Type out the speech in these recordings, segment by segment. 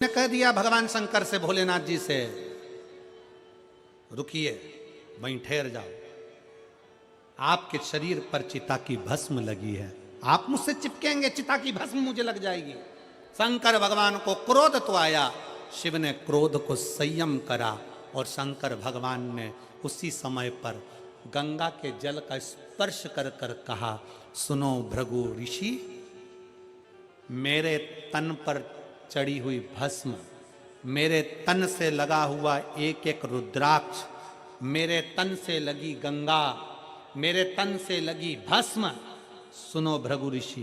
ने कह दिया भगवान शंकर से, भोलेनाथ जी से, रुकिए वहीं ठहर जाओ, आपके शरीर पर चिता की भस्म लगी है, आप मुझसे चिपकेंगे, चिता की भस्म मुझे लग जाएगी। शंकर भगवान को क्रोध तो आया, शिव ने क्रोध को संयम करा और शंकर भगवान ने उसी समय पर गंगा के जल का स्पर्श कर कर कहा, सुनो भृगु ऋषि, मेरे तन पर चढ़ी हुई भस्म, मेरे तन से लगा हुआ एक एक रुद्राक्ष, मेरे तन से लगी गंगा, मेरे तन से लगी भस्म, सुनो भृगु ऋषि,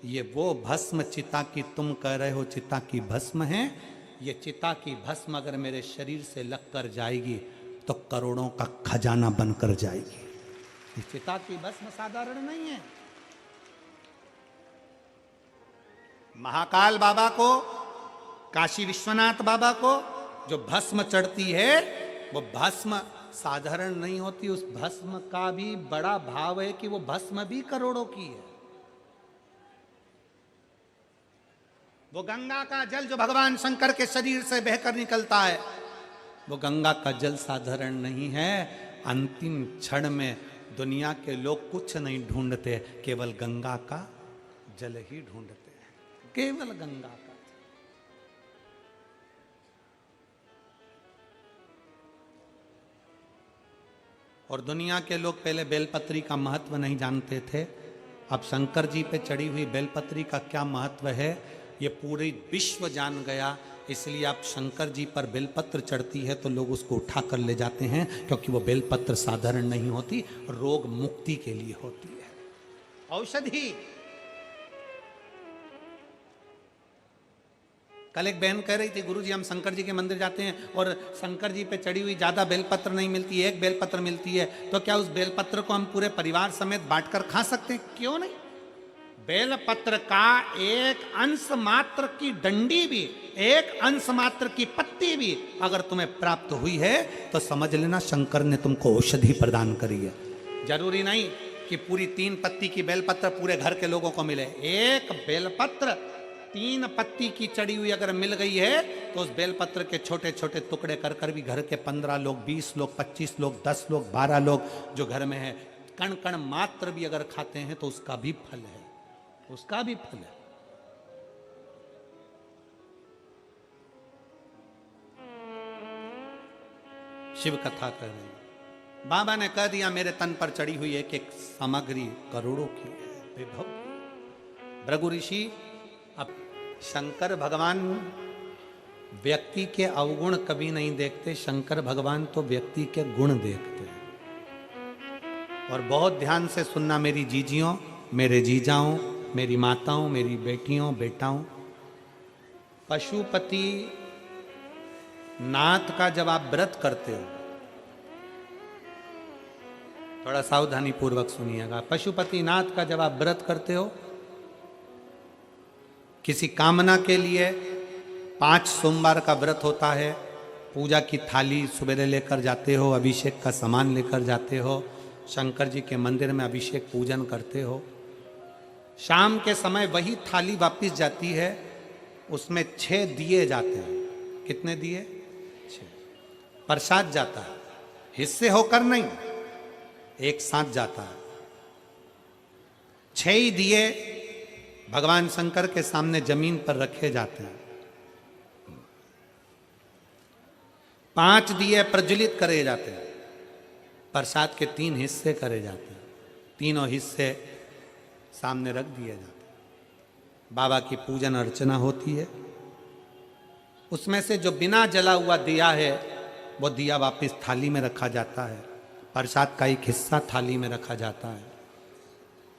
ये वो भस्म चिता की तुम कह रहे हो चिता की भस्म है, ये चिता की भस्म अगर मेरे शरीर से लग कर जाएगी तो करोड़ों का खजाना बनकर जाएगी। ये चिता की भस्म साधारण नहीं है। महाकाल बाबा को, काशी विश्वनाथ बाबा को जो भस्म चढ़ती है वो भस्म साधारण नहीं होती, उस भस्म का भी बड़ा भाव है कि वो भस्म भी करोड़ों की है। वो गंगा का जल जो भगवान शंकर के शरीर से बहकर निकलता है, वो गंगा का जल साधारण नहीं है। अंतिम क्षण में दुनिया के लोग कुछ नहीं ढूंढते, केवल गंगा का जल ही ढूंढते हैं, केवल गंगा का। और दुनिया के लोग पहले बेलपत्री का महत्व नहीं जानते थे, अब शंकर जी पे चढ़ी हुई बेलपत्री का क्या महत्व है ये पूरी विश्व जान गया। इसलिए अब शंकर जी पर बेलपत्र चढ़ती है तो लोग उसको उठा कर ले जाते हैं, क्योंकि वो बेलपत्र साधारण नहीं होती, रोग मुक्ति के लिए होती है, औषधि। कल एक बहन कह रही थी, गुरुजी हम शंकर जी के मंदिर जाते हैं और शंकर जी पे चढ़ी हुई ज्यादा बेलपत्र नहीं मिलती, एक बेलपत्र मिलती है, तो क्या उस बेलपत्र को हम पूरे परिवार समेत बांटकर खा सकते हैं? क्यों नहीं। बेलपत्र का एक अंश मात्र की डंडी भी, एक अंश मात्र की पत्ती भी अगर तुम्हें प्राप्त हुई है तो समझ लेना शंकर ने तुमको औषधि प्रदान करी है। जरूरी नहीं कि पूरी 3 पत्ती की बेलपत्र पूरे घर के लोगों को मिले, एक बेलपत्र 3 पत्ती की चढ़ी हुई अगर मिल गई है तो उस बेलपत्र के छोटे छोटे टुकड़े कर कर भी घर के 15 लोग, 20 लोग, 25 लोग, 10 लोग, 12 लोग जो घर में है, कण कण मात्र भी अगर खाते हैं तो उसका भी फल है, उसका भी फल है। शिव कथा कह रहे हैं, बाबा ने कह दिया मेरे तन पर चढ़ी हुई एक एक सामग्री करोड़ों की है, विभव। भृगु ऋषि, अब शंकर भगवान व्यक्ति के अवगुण कभी नहीं देखते, शंकर भगवान तो व्यक्ति के गुण देखते हैं। और बहुत ध्यान से सुनना मेरी जीजियों, मेरे जीजाओं, मेरी माताओं, मेरी बेटियों, बेटाओं, पशुपति नाथ का जब आप व्रत करते हो, थोड़ा सावधानी पूर्वक सुनिएगा, पशुपति नाथ का जब आप व्रत करते हो, किसी कामना के लिए 5 सोमवार का व्रत होता है, पूजा की थाली सवेरे लेकर जाते हो, अभिषेक का सामान लेकर जाते हो, शंकर जी के मंदिर में अभिषेक पूजन करते हो, शाम के समय वही थाली वापस जाती है, उसमें 6 दिए जाते हैं। कितने दिए? 6। प्रसाद जाता है, हिस्से होकर नहीं, एक साथ जाता है। 6 ही दिए भगवान शंकर के सामने जमीन पर रखे जाते हैं, 5 दिए प्रज्वलित करे जाते हैं, प्रसाद के 3 हिस्से करे जाते हैं, तीनों हिस्से सामने रख दिए जाते हैं। बाबा की पूजन अर्चना होती है, उसमें से जो बिना जला हुआ दिया है वो दिया वापस थाली में रखा जाता है, प्रसाद का एक हिस्सा थाली में रखा जाता है,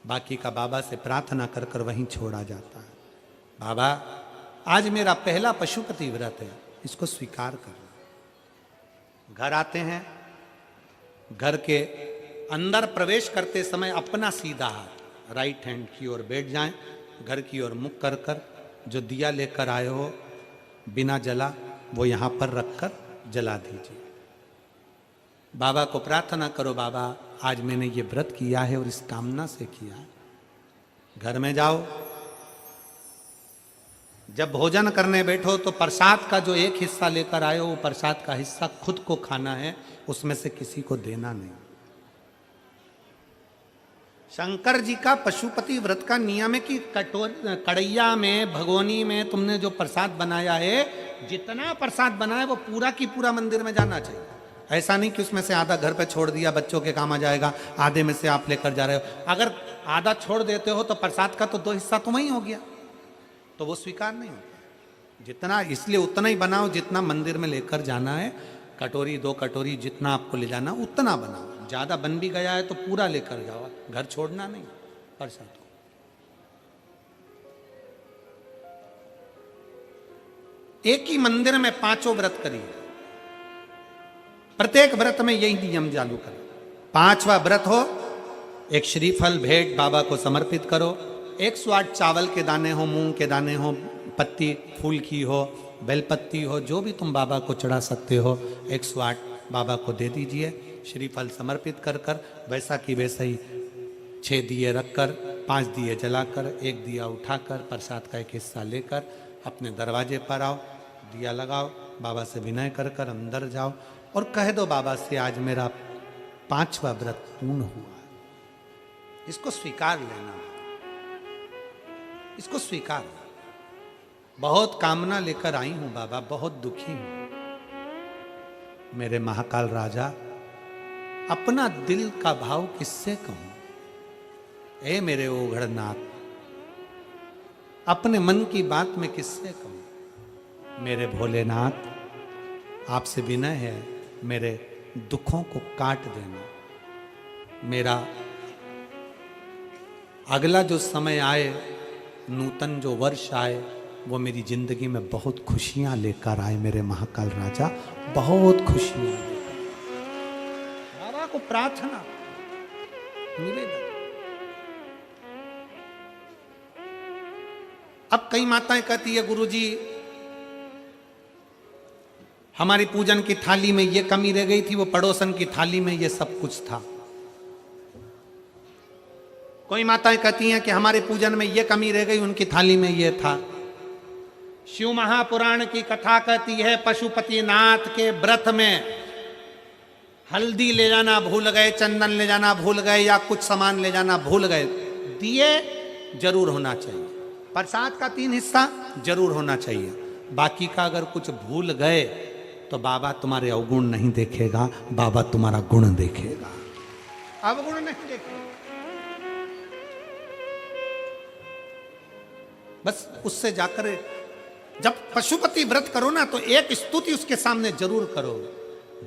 बाकी का बाबा से प्रार्थना कर कर वहीं छोड़ा जाता है। बाबा आज मेरा पहला पशुपति व्रत है, इसको स्वीकार करना। घर आते हैं, घर के अंदर प्रवेश करते समय अपना सीधा हाथ राइट हैंड की ओर बैठ जाएं, घर की ओर मुख कर कर जो दिया लेकर आए हो बिना जला वो यहाँ पर रखकर जला दीजिए। बाबा को प्रार्थना करो, बाबा आज मैंने ये व्रत किया है और इस कामना से किया है। घर में जाओ, जब भोजन करने बैठो तो प्रसाद का जो एक हिस्सा लेकर आए हो, वो प्रसाद का हिस्सा खुद को खाना है, उसमें से किसी को देना नहीं। शंकर जी का पशुपति व्रत का नियम है कि कड़ैया में, भगोनी में तुमने जो प्रसाद बनाया है, जितना प्रसाद बनाया वो पूरा की पूरा मंदिर में जाना चाहिए। ऐसा नहीं कि उसमें से आधा घर पे छोड़ दिया, बच्चों के काम आ जाएगा, आधे में से आप लेकर जा रहे हो। अगर आधा छोड़ देते हो तो प्रसाद का तो 2 हिस्सा तो वही हो गया, तो वो स्वीकार नहीं होता। जितना, इसलिए उतना ही बनाओ जितना मंदिर में लेकर जाना है। कटोरी 2 कटोरी जितना आपको ले जाना उतना बनाओ। ज्यादा बन भी गया है तो पूरा लेकर जाओ, घर छोड़ना नहीं प्रसाद को। एक ही मंदिर में 5 व्रत करिए, प्रत्येक व्रत में यही नियम चालू करो। 5वां व्रत हो, एक श्रीफल भेंट बाबा को समर्पित करो। 108 चावल के दाने हो, मूंग के दाने हो, पत्ती फूल की हो, बेलपत्ती हो, जो भी तुम बाबा को चढ़ा सकते हो, 108 बाबा को दे दीजिए। श्रीफल समर्पित कर कर वैसा की वैसा ही 6 दिए रखकर, 5 दिए जलाकर, 1 दिया उठाकर, प्रसाद का एक हिस्सा लेकर अपने दरवाजे पर आओ, दिया लगाओ, बाबा से विनय कर कर अंदर जाओ और कह दो बाबा से, आज मेरा 5वां व्रत पूर्ण हुआ। इसको स्वीकार लेना, इसको स्वीकार। बहुत कामना लेकर आई हूं बाबा, बहुत दुखी हूं। मेरे महाकाल राजा, अपना दिल का भाव किससे कहूं? ए मेरे ओघड़नाथ, अपने मन की बात में किससे कहूं? मेरे भोलेनाथ, आपसे विनय है, मेरे दुखों को काट देना। मेरा अगला जो समय आए, नूतन जो वर्ष आए, वो मेरी जिंदगी में बहुत खुशियां लेकर आए। मेरे महाकाल राजा, बहुत खुशियां लेकर। बाबा को प्रार्थना, निवेदन। अब कई माताएं कहती है, गुरुजी हमारी पूजन की थाली में ये कमी रह गई थी, वो पड़ोसन की थाली में ये सब कुछ था। कोई माताएं कहती हैं कि हमारे पूजन में ये कमी रह गई, उनकी थाली में ये था। शिव महापुराण की कथा कहती है, पशुपतिनाथ के व्रत में हल्दी ले जाना भूल गए, चंदन ले जाना भूल गए, या कुछ सामान ले जाना भूल गए, दिए जरूर होना चाहिए। प्रसाद का 3 हिस्सा जरूर होना चाहिए। बाकी का अगर कुछ भूल गए तो बाबा तुम्हारे अवगुण नहीं देखेगा, बाबा तुम्हारा गुण देखेगा, अवगुण नहीं देखेगा। बस उससे जाकर जब पशुपति व्रत करो ना, तो एक स्तुति उसके सामने जरूर करो।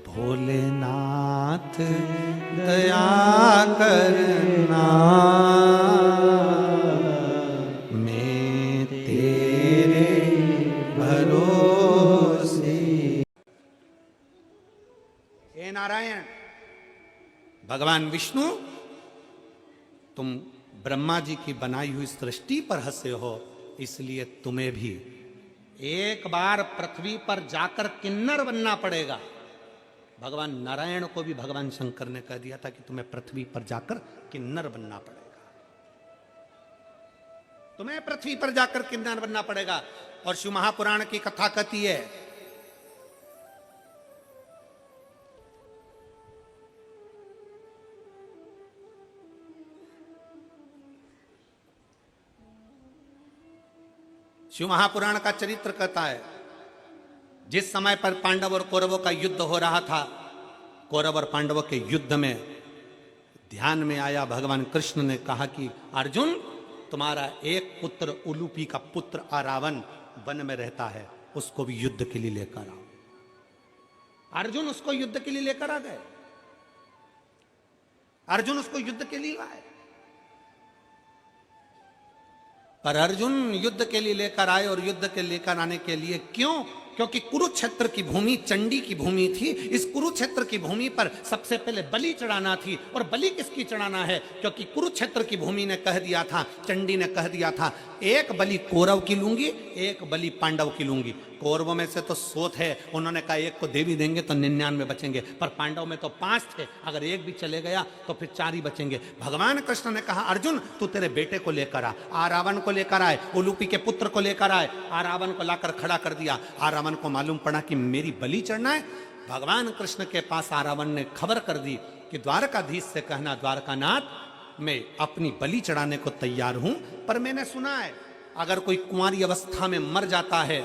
भोलेनाथ दया करना, मैं तेरे भरोसे। हे नारायण, भगवान विष्णु, तुम ब्रह्मा जी की बनाई हुई सृष्टि पर हंसे हो, इसलिए तुम्हें भी एक बार पृथ्वी पर जाकर किन्नर बनना पड़ेगा। भगवान नारायण को भी भगवान शंकर ने कह दिया था कि तुम्हें पृथ्वी पर जाकर किन्नर बनना पड़ेगा, तुम्हें पृथ्वी पर जाकर किन्नर बनना पड़ेगा। और शिव महापुराण की कथा कहती है, शिव महापुराण का चरित्र कहता है, जिस समय पर पांडव और कौरवों का युद्ध हो रहा था, कौरव और पांडवों के युद्ध में ध्यान में आया, भगवान कृष्ण ने कहा कि अर्जुन, तुम्हारा एक पुत्र, उलूपी का पुत्र अरावन वन में रहता है, उसको भी युद्ध के लिए लेकर आओ। अर्जुन उसको युद्ध के लिए लेकर आ गए, अर्जुन उसको युद्ध के लिए आए। पर अर्जुन युद्ध के लिए लेकर आए, और युद्ध के लेकर आने के लिए क्यों? क्योंकि कुरुक्षेत्र की भूमि चंडी की भूमि थी। इस कुरुक्षेत्र की भूमि पर सबसे पहले बलि चढ़ाना थी। और बलि किसकी चढ़ाना है? क्योंकि कुरुक्षेत्र की भूमि ने कह दिया था, चंडी ने कह दिया था, एक बलि कौरव की लूंगी, एक बलि पांडव की लूंगी। कौरवों में से तो 100 थे, उन्होंने कहा एक को देवी देंगे तो 99 बचेंगे, पर पांडव में तो 5 थे, अगर एक भी चले गया तो फिर 4 ही बचेंगे। भगवान कृष्ण ने कहा, अर्जुन तू तेरे बेटे को लेकर आ रावण को लेकर आए, उलूपी के पुत्र को लेकर आए। रावण को लाकर खड़ा कर दिया। रावण को मालूम पड़ा कि मेरी बलि चढ़ना है। भगवान कृष्ण के पास रावण ने खबर कर दी कि द्वारकाधीश से कहना, द्वारकानाथ मैं अपनी बलि चढ़ाने को तैयार हूं, पर मैंने सुना है अगर कोई कुंवारी अवस्था में मर जाता है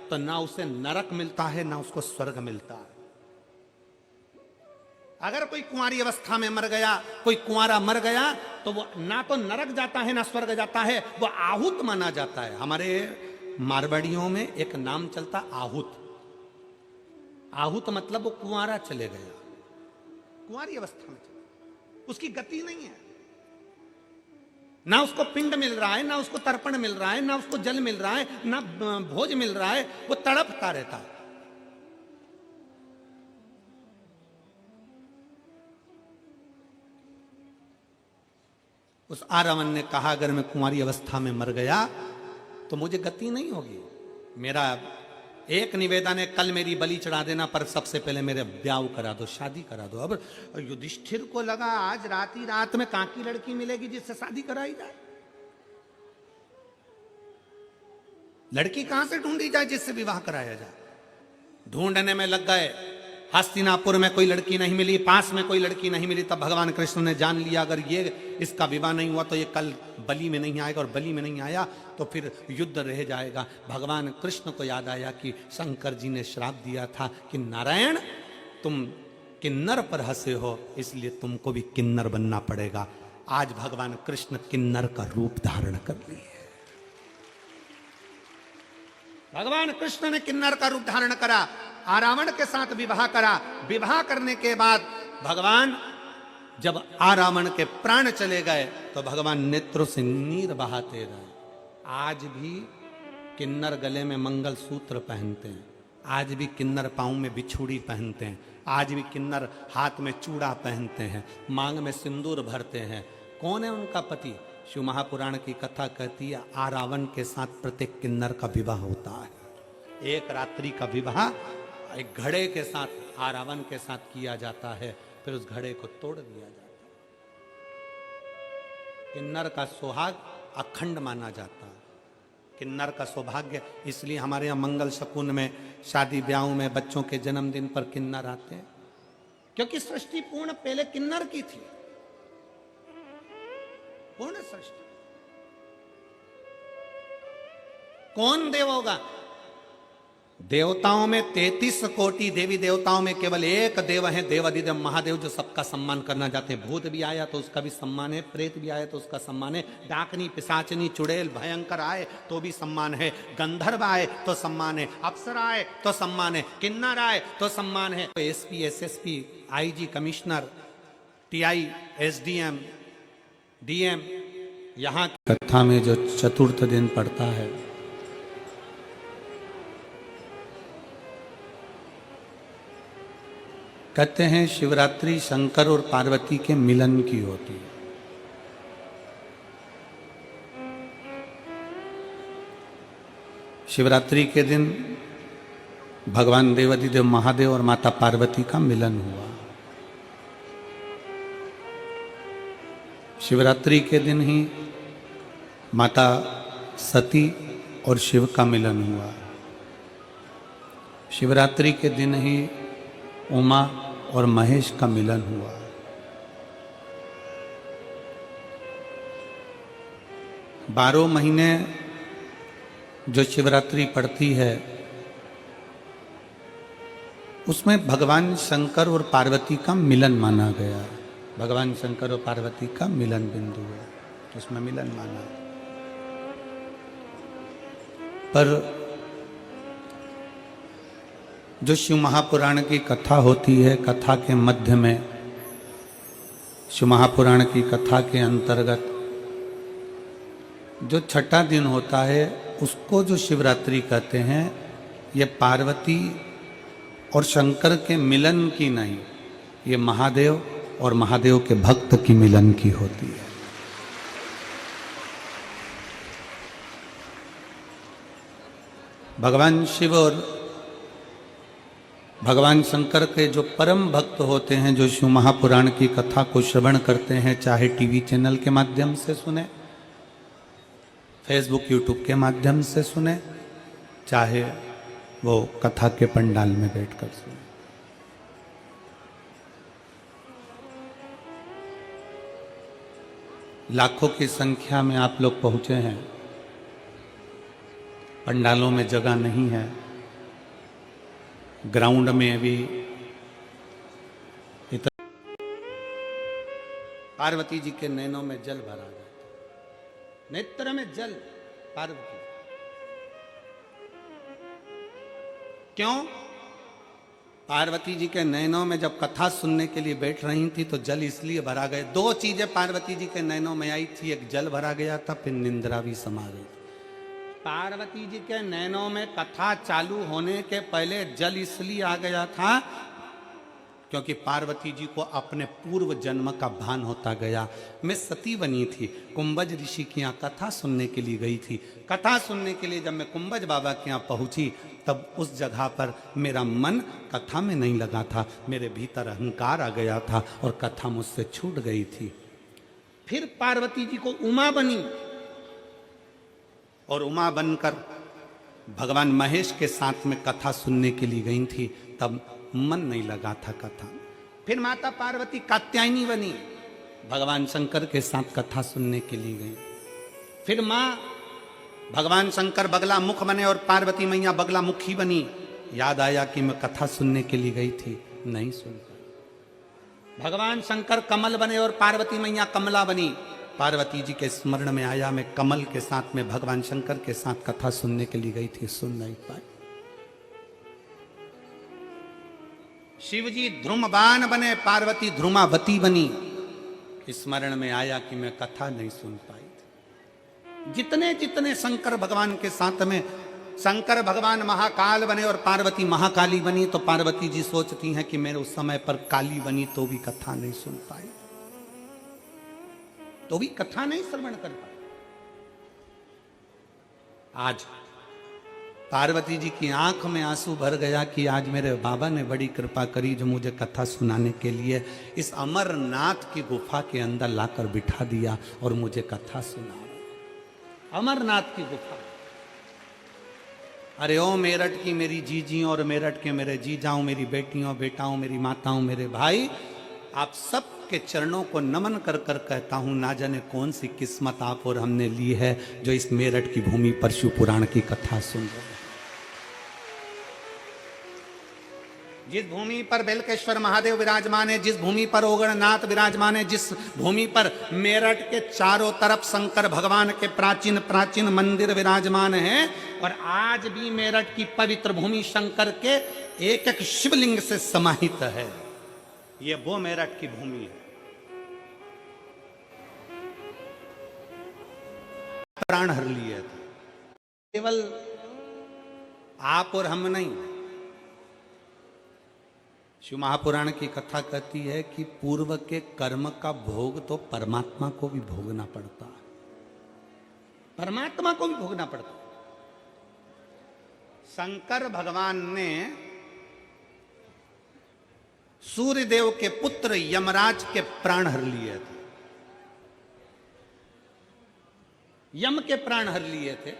तो ना उसे नरक मिलता है ना उसको स्वर्ग मिलता है। अगर कोई कुंवारी अवस्था में मर गया, कोई कुंवारा मर गया, तो वो ना तो नरक जाता है ना स्वर्ग जाता है, वो आहूत माना जाता है। हमारे मारवाड़ियों में एक नाम चलता आहूत। आहूत मतलब वो कुंवारा चले गया, कुंवारी अवस्था में चला, उसकी गति नहीं है, ना उसको पिंड मिल रहा है, ना उसको तर्पण मिल रहा है, ना उसको जल मिल रहा है, ना भोज मिल रहा है, वो तड़पता रहता है। उस रावण ने कहा अगर मैं कुंवारी अवस्था में मर गया तो मुझे गति नहीं होगी। मेरा एक निवेदन है, कल मेरी बलि चढ़ा देना, पर सबसे पहले मेरे ब्याह करा दो, शादी करा दो। अब युधिष्ठिर को लगा आज रात में कहां की लड़की मिलेगी जिससे शादी कराई जाए, लड़की कहां से ढूंढी जाए जिससे विवाह कराया जाए। ढूंढने में लग गए। हस्तिनापुर में कोई लड़की नहीं मिली, पास में कोई लड़की नहीं मिली। तब भगवान कृष्ण ने जान लिया अगर ये इसका विवाह नहीं हुआ तो ये कल बलि में नहीं आएगा, और बलि में नहीं आया तो फिर युद्ध रह जाएगा। भगवान कृष्ण को याद आया कि शंकर जी ने श्राप दिया था कि नारायण तुम किन्नर पर हंसे हो, इसलिए तुमको भी किन्नर बनना पड़ेगा। आज भगवान कृष्ण किन्नर का रूप धारण कर लिए। भगवान कृष्ण ने किन्नर का रूप धारण करा, रावण के साथ विवाह करा। विवाह करने के बाद भगवान जब रावण के प्राण चले गए तो भगवान नेत्रों से नीर बहाते रहे। आज भी किन्नर गले में मंगल सूत्र पहनते हैं, आज भी किन्नर पांव में बिछुड़ी पहनते हैं, आज भी किन्नर हाथ में चूड़ा पहनते हैं, मांग में सिंदूर भरते हैं। कौन है उनका पति? शिव महापुराण की कथा कहती है रावण के साथ प्रत्येक किन्नर का विवाह होता है। एक रात्रि का विवाह एक घड़े के साथ रावण के साथ किया जाता है, फिर उस घड़े को तोड़ दिया जाता है। किन्नर का सुहाग अखंड माना जाता है, किन्नर का सौभाग्य। इसलिए हमारे यहाँ मंगल शकुन में, शादी ब्याहों में, बच्चों के जन्मदिन पर किन्नर आते हैं, क्योंकि सृष्टि पूर्ण पहले किन्नर की थी, पूर्ण सृष्टि। कौन देव होगा? देवताओं में 33 कोटि देवी देवताओं में केवल एक देव है, देवाधिदेव महादेव, जो सबका सम्मान करना चाहते हैं। भूत भी आया तो उसका भी सम्मान है, प्रेत भी आया तो उसका सम्मान है, डाकनी, पिशाचनी, चुड़ैल, भयंकर आए तो भी सम्मान है, गंधर्व आए तो सम्मान है, अप्सरा आए तो सम्मान है, किन्नर आए तो सम्मान है। SP, SSP, IG, commissioner, TI, SDM, DM, यहाँ कथा में जो चतुर्थ दिन पड़ता है, कहते हैं शिवरात्रि शंकर और पार्वती के मिलन की होती है। शिवरात्रि के दिन भगवान देवाधिदेव महादेव और माता पार्वती का मिलन हुआ। शिवरात्रि के दिन ही माता सती और शिव का मिलन हुआ। शिवरात्रि के दिन ही उमा और महेश का मिलन हुआ। बारह महीने जो शिवरात्रि पड़ती है उसमें भगवान शंकर और पार्वती का मिलन माना गया। भगवान शंकर और पार्वती का मिलन बिंदु है, उसमें मिलन माना। पर जो शिव महापुराण की कथा होती है, कथा के मध्य में, शिव महापुराण की कथा के अंतर्गत जो छठा दिन होता है उसको जो शिवरात्रि कहते हैं, ये पार्वती और शंकर के मिलन की नहीं, ये महादेव और महादेव के भक्त की मिलन की होती है। भगवान शिव और भगवान शंकर के जो परम भक्त होते हैं, जो शिव महापुराण की कथा को श्रवण करते हैं, चाहे टीवी चैनल के माध्यम से सुने, फेसबुक यूट्यूब के माध्यम से सुने, चाहे वो कथा के पंडाल में बैठकर सुने, लाखों की संख्या में आप लोग पहुंचे हैं। पंडालों में जगह नहीं है, ग्राउंड में भी इतना। पार्वती जी के नैनों में जल भरा जाता, नेत्र में जल पार्वती। क्यों? पार्वती जी के नैनों में जब कथा सुनने के लिए बैठ रही थी तो जल इसलिए भरा गया। दो चीजें पार्वती जी के नैनों में आई थी, एक जल भरा गया था, फिर निंद्रा भी समा गई थी। पार्वती जी के नैनों में कथा चालू होने के पहले जल इसलिए आ गया था क्योंकि पार्वती जी को अपने पूर्व जन्म का भान होता गया। मैं सती बनी थी, कुंभज ऋषि के यहाँ कथा सुनने के लिए गई थी। कथा सुनने के लिए जब मैं कुंभज बाबा के यहाँ पहुंची तब उस जगह पर मेरा मन कथा में नहीं लगा था, मेरे भीतर अहंकार आ गया था और कथा मुझसे छूट गई थी। फिर पार्वती जी को उमा बनी और उमा बनकर भगवान महेश के साथ में कथा सुनने के लिए गई थी, तब मन नहीं लगा था कथा। फिर माता पार्वती कात्यायनी बनी, भगवान शंकर के साथ कथा सुनने के लिए गई। फिर माँ भगवान शंकर बगला मुख बने और पार्वती मैया बगला मुखी बनी। याद आया कि मैं कथा सुनने के लिए गई थी, नहीं सुन पाई। भगवान शंकर कमल बने और पार्वती मैया कमला बनी। पार्वती जी के स्मरण में आया मैं कमल के साथ में भगवान शंकर के साथ कथा सुनने के लिए गई थी, सुन नहीं पाई। शिव जी ध्रुमबान बने, पार्वती ध्रुमावती बनी। स्मरण में आया कि मैं कथा नहीं सुन पाई थी। जितने जितने शंकर भगवान के साथ में, शंकर भगवान महाकाल बने और पार्वती महाकाली बनी, तो पार्वती जी सोचती हैं कि मेरे उस समय पर काली बनी तो भी कथा नहीं सुन पाई, तो भी कथा नहीं श्रवण कर पाई। आज पार्वती जी की आंख में आंसू भर गया कि आज मेरे बाबा ने बड़ी कृपा करी जो मुझे कथा सुनाने के लिए इस अमरनाथ की गुफा के अंदर लाकर बिठा दिया और मुझे कथा सुना। अमरनाथ की गुफा। अरे ओ मेरठ की मेरी जीजी और मेरठ के मेरे जीजाओं, मेरी बेटियों बेटाओं, मेरी माताओं, मेरे भाई, आप सब के चरणों को नमन कर कर कहता हूं, ना जाने कौन सी किस्मत आप और हमने ली है जो इस मेरठ की भूमि पर शिव पुराण की कथा सुन रहे हैं। जिस भूमि पर बेलकेश्वर महादेव विराजमान है, जिस भूमि पर ओगणनाथ विराजमान है, जिस भूमि पर मेरठ के चारों तरफ शंकर भगवान के प्राचीन प्राचीन मंदिर विराजमान हैं, और आज भी मेरठ की पवित्र भूमि शंकर के एक एक शिवलिंग से समाहित है। ये वो मेरठ की भूमि है। प्राण हर लिए थे, केवल आप और हम नहीं। शिव महापुराण की कथा कहती है कि पूर्व के कर्म का भोग तो परमात्मा को भी भोगना पड़ता है, परमात्मा को भी भोगना पड़ता है। शंकर भगवान ने सूर्यदेव के पुत्र यमराज के प्राण हर लिए थे, यम के प्राण हर लिए थे।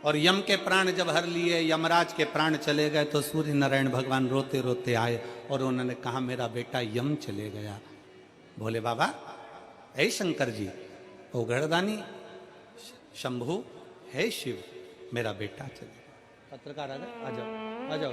और यम के प्राण जब हर लिए, यमराज के प्राण चले गए, तो सूर्य नारायण भगवान रोते रोते आए और उन्होंने कहा मेरा बेटा यम चले गया। बोले बाबा, ऐ शंकर जी, ओ गढ़दानी शंभु, हे शिव, मेरा बेटा चले गया। पत्रकार आ जाओ, आ जाओ, आ जाओ।